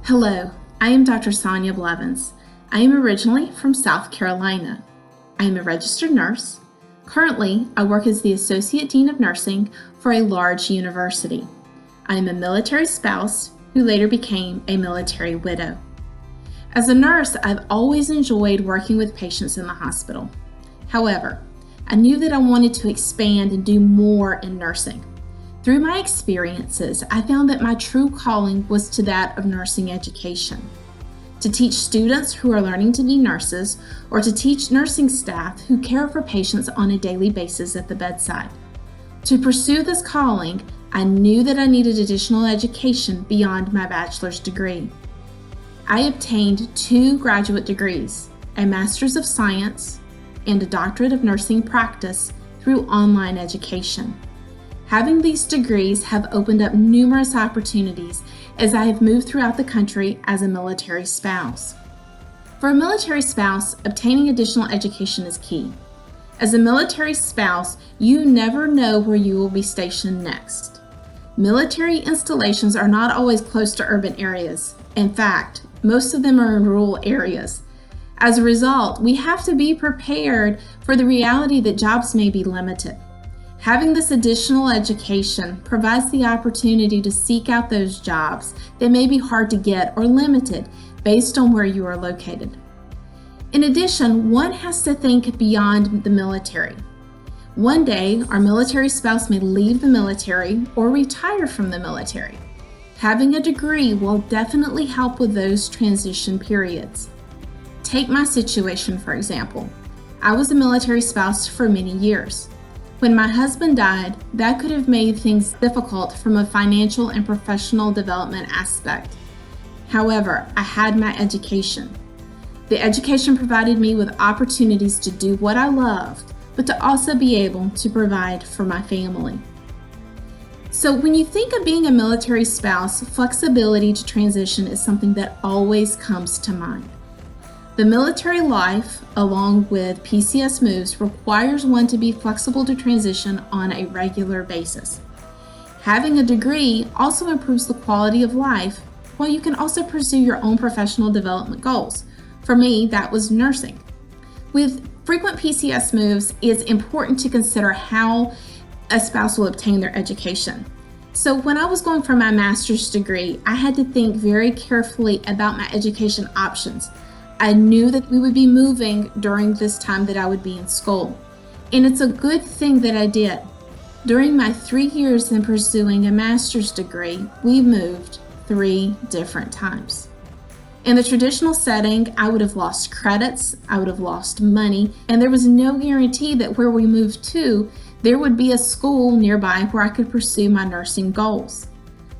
Hello, I am Dr. Sonia Blevins. I am originally from South Carolina. I am a registered nurse. Currently, I work as the Associate Dean of Nursing for a large university. I am a military spouse who later became a military widow. As a nurse, I've always enjoyed working with patients in the hospital. However, I knew that I wanted to expand and do more in nursing. Through my experiences, I found that my true calling was to that of nursing education. To teach students who are learning to be nurses, or to teach nursing staff who care for patients on a daily basis at the bedside. To pursue this calling, I knew that I needed additional education beyond my bachelor's degree. I obtained 2 graduate degrees, a Master's of Science and a Doctorate of Nursing Practice through online education. Having these degrees have opened up numerous opportunities as I have moved throughout the country as a military spouse. For a military spouse, obtaining additional education is key. As a military spouse, you never know where you will be stationed next. Military installations are not always close to urban areas. In fact, most of them are in rural areas. As a result, we have to be prepared for the reality that jobs may be limited. Having this additional education provides the opportunity to seek out those jobs that may be hard to get or limited based on where you are located. In addition, one has to think beyond the military. One day, our military spouse may leave the military or retire from the military. Having a degree will definitely help with those transition periods. Take my situation, for example. I was a military spouse for many years. When my husband died, that could have made things difficult from a financial and professional development aspect. However, I had my education. The education provided me with opportunities to do what I loved, but to also be able to provide for my family. So when you think of being a military spouse, flexibility to transition is something that always comes to mind. The military life, along with PCS moves, requires one to be flexible to transition on a regular basis. Having a degree also improves the quality of life, while you can also pursue your own professional development goals. For me, that was nursing. With frequent PCS moves, it's important to consider how a spouse will obtain their education. So when I was going for my master's degree, I had to think very carefully about my education options. I knew that we would be moving during this time that I would be in school. And it's a good thing that I did. During my 3 years in pursuing a master's degree, we moved 3 different times. In the traditional setting, I would have lost credits, I would have lost money, and there was no guarantee that where we moved to, there would be a school nearby where I could pursue my nursing goals.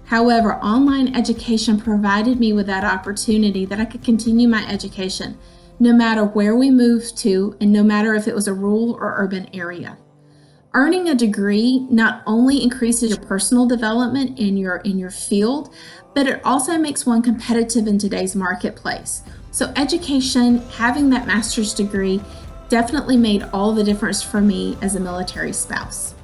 However, online education provided me with that opportunity that I could continue my education no matter where we moved to and no matter if it was a rural or urban area. Earning a degree not only increases your personal development in your field, but it also makes one competitive in today's marketplace. So education, having that master's degree, definitely made all the difference for me as a military spouse.